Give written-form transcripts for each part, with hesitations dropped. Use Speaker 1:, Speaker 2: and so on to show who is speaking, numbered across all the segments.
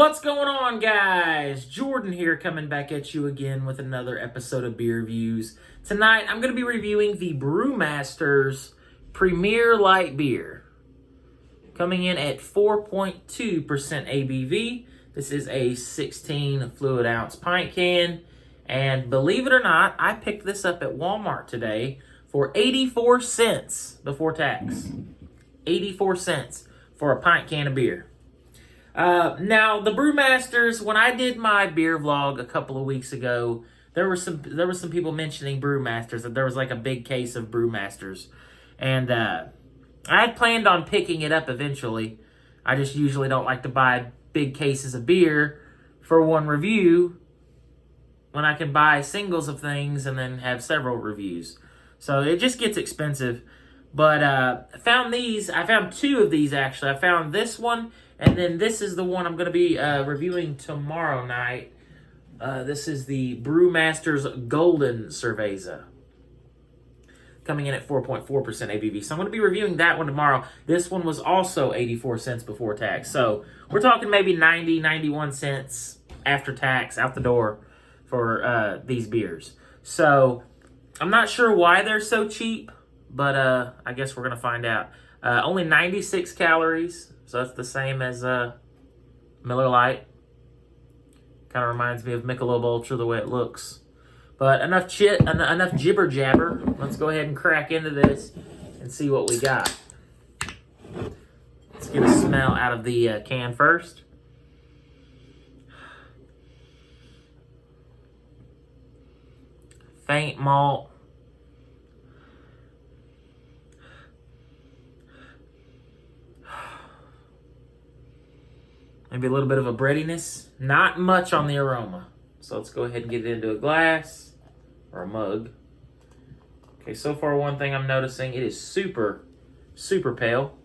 Speaker 1: What's going on, guys? Jordan here, coming back at you again with another episode of Beer Reviews. Tonight, I'm going to be reviewing the Brewmasters Premier Light Beer. Coming in at 4.2% ABV. This is a 16 fluid ounce pint can. And believe it or not, I picked this up at Walmart today for 84 cents before tax. 84 cents for a pint can of beer. Now, the Brewmasters, when I did my beer vlog a couple of weeks ago, there were some people mentioning Brewmasters, that there was like a big case of Brewmasters. And I had planned on picking it up eventually. I just usually don't like to buy big cases of beer for one review when I can buy singles of things and then have several reviews. So it just gets expensive. But I found these. I found two of these, actually. I found this one, and then this is the one I'm going to be reviewing tomorrow night. This is the Brewmasters Golden Cerveza, coming in at 4.4% ABV. So I'm going to be reviewing that one tomorrow. This one was also 84 cents before tax. So we're talking maybe 90, 91 cents after tax out the door for these beers. So I'm not sure why they're so cheap, but I guess we're going to find out. Only 96 calories, so that's the same as Miller Lite. Kind of reminds me of Michelob Ultra, the way it looks. But enough jibber jabber. Let's go ahead and crack into this and see what we got. Let's get a smell out of the can first. Faint malt. Maybe a little bit of a breadiness. Not much on the aroma. So let's go ahead and get it into a glass or a mug. Okay, so far one thing I'm noticing, it is super, super pale.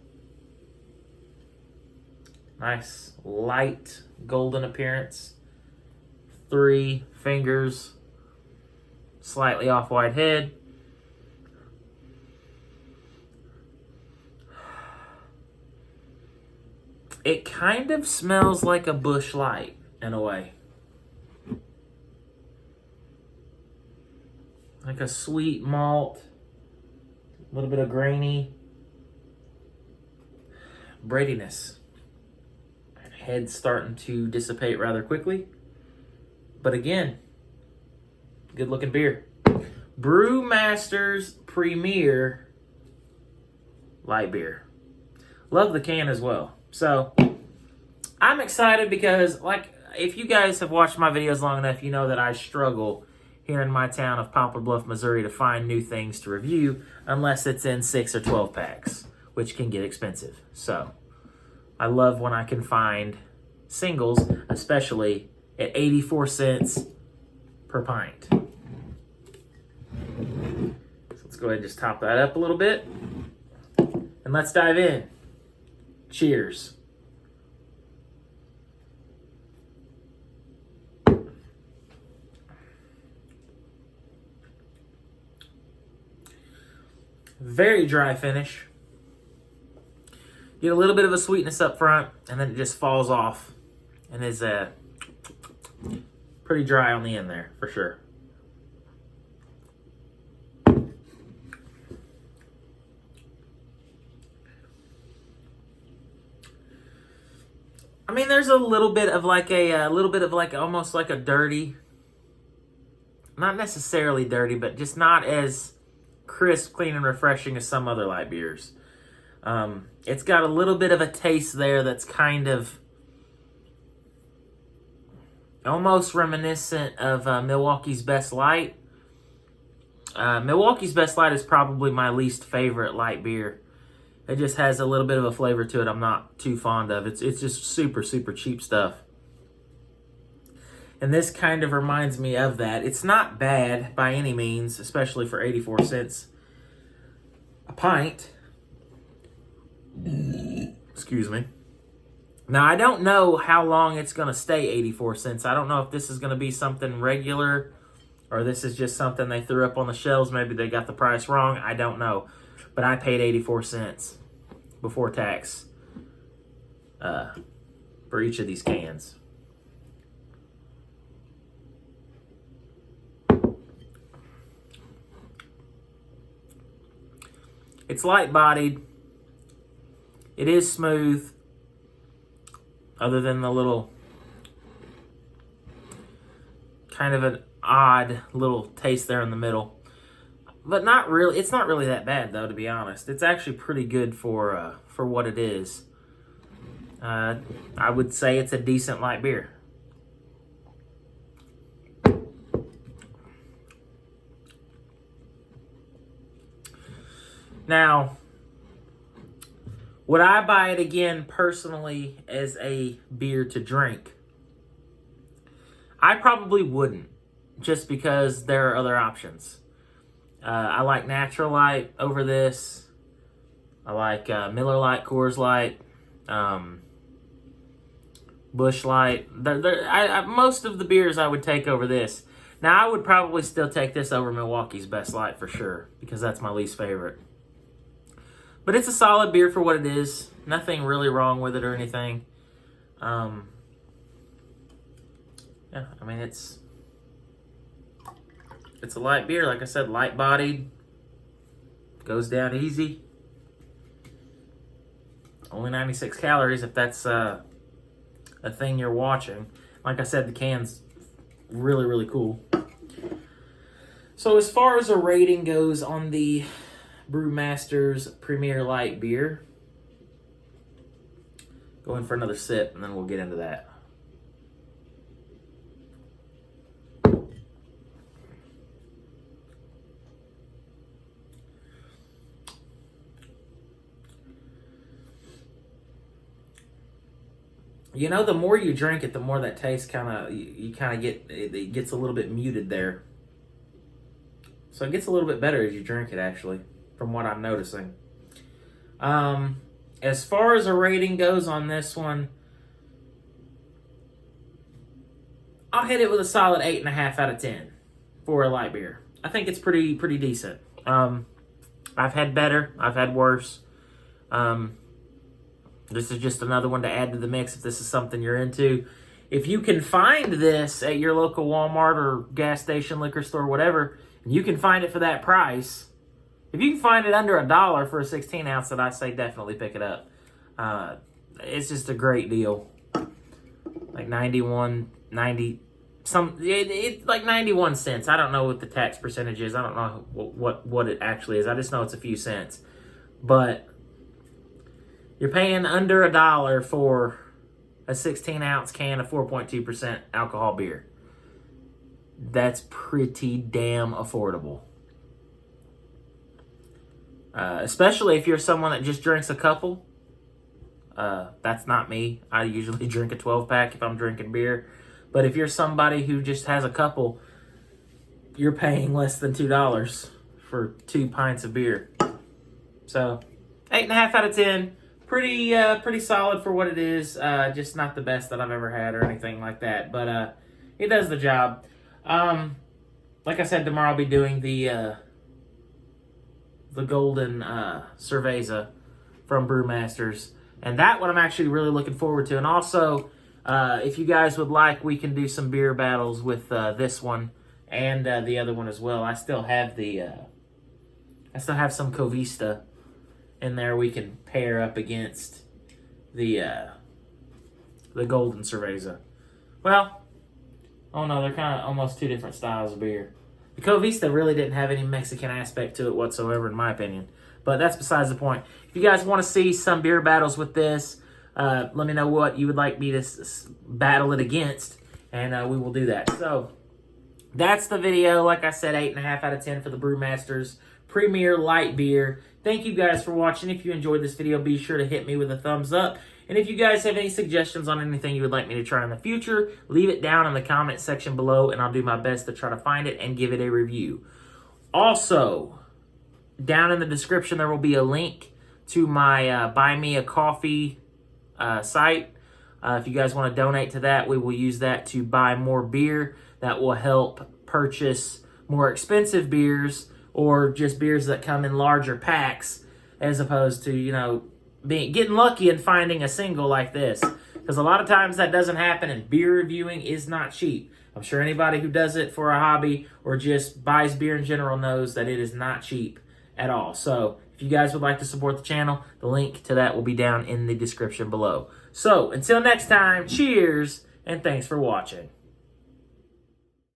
Speaker 1: Nice light golden appearance. 3 fingers. Slightly off-white head. It kind of smells like a Busch Light in a way. Like a sweet malt, a little bit of grainy breadiness. Head's starting to dissipate rather quickly. But again, good looking beer. Brewmasters Premier Light Beer. Love the can as well. So, I'm excited because, like, if you guys have watched my videos long enough, you know that I struggle here in my town of Poplar Bluff, Missouri, to find new things to review unless it's in 6 or 12 packs, which can get expensive. So, I love when I can find singles, especially at 84 cents per pint. So, let's go ahead and just top that up a little bit. And let's dive in. Cheers. Very dry finish. Get a little bit of a sweetness up front, and then it just falls off and is pretty dry on the end there, for sure. I mean, there's a little bit of like almost like a dirty, not necessarily dirty, but just not as crisp, clean, and refreshing as some other light beers. It's got a little bit of a taste there that's kind of almost reminiscent of Milwaukee's Best Light. Milwaukee's Best Light is probably my least favorite light beer. It just has a little bit of a flavor to it I'm not too fond of. It's just super, super cheap stuff. And this kind of reminds me of that. It's not bad by any means, especially for 84 cents a pint. Excuse me. Now, I don't know how long it's going to stay 84 cents. I don't know if this is going to be something regular or this is just something they threw up on the shelves. Maybe they got the price wrong. I don't know. But I paid 84 cents before tax for each of these cans. It's light-bodied. It is smooth, other than the little kind of an odd little taste there in the middle. But not really. It's not really that bad, though, to be honest. It's actually pretty good for what it is. I would say it's a decent light beer. Now, would I buy it again personally as a beer to drink? I probably wouldn't, just because there are other options. I like Natural Light over this. I like Miller Lite, Coors Light, Busch Light. Most of the beers I would take over this. Now, I would probably still take this over Milwaukee's Best Light for sure, because that's my least favorite. But it's a solid beer for what it is. Nothing really wrong with it or anything. Yeah, I mean, it's a light beer. Like I said, light-bodied. Goes down easy. Only 96 calories if that's a thing you're watching. Like I said, the can's really, really cool. So as far as a rating goes on the Brewmasters Premier Light Beer, go in for another sip and then we'll get into that. You know, the more you drink it, the more that taste you kind of get, it gets a little bit muted there. So it gets a little bit better as you drink it, actually, from what I'm noticing. As far as a rating goes on this one, I'll hit it with a solid 8.5 out of 10 for a light beer. I think it's pretty decent. I've had better. I've had worse. This is just another one to add to the mix if this is something you're into. If you can find this at your local Walmart or gas station, liquor store, whatever, and you can find it for that price, if you can find it under $1 for a 16 ounce, then I say definitely pick it up. It's just a great deal. Like 90 some, it's like 91 cents. I don't know what the tax percentage is. I don't know what it actually is. I just know it's a few cents. But you're paying under $1 for a 16-ounce can of 4.2% alcohol beer. That's pretty damn affordable. Especially if you're someone that just drinks a couple. That's not me. I usually drink a 12-pack if I'm drinking beer. But if you're somebody who just has a couple, you're paying less than $2 for 2 pints of beer. So, 8.5 out of 10. Pretty solid for what it is. Just not the best that I've ever had or anything like that. But it does the job. Like I said, tomorrow I'll be doing the Golden Cerveza from Brewmasters. And that one I'm actually really looking forward to. And also, if you guys would like, we can do some beer battles with this one and the other one as well. I still have some Covista in there we can pair up against the Golden Cerveza. Well, oh no, they're kind of almost two different styles of beer. The Covista really didn't have any Mexican aspect to it whatsoever, in my opinion. But that's besides the point. If you guys want to see some beer battles with this, let me know what you would like me to battle it against, and we will do that. So, that's the video. Like I said, 8.5 out of 10 for the Brewmasters Premier Light Beer. Thank you guys for watching. If you enjoyed this video, be sure to hit me with a thumbs up. And if you guys have any suggestions on anything you would like me to try in the future, leave it down in the comment section below, and I'll do my best to try to find it and give it a review. Also, down in the description, there will be a link to my Buy Me a Coffee site. If you guys want to donate to that, we will use that to buy more beer. That will help purchase more expensive beers or just beers that come in larger packs, as opposed to, you know, getting lucky and finding a single like this. Because a lot of times that doesn't happen, and beer reviewing is not cheap. I'm sure anybody who does it for a hobby or just buys beer in general knows that it is not cheap. at all. So if you guys would like to support the channel, the link to that will be down in the description below. So until next time, cheers, and thanks for watching.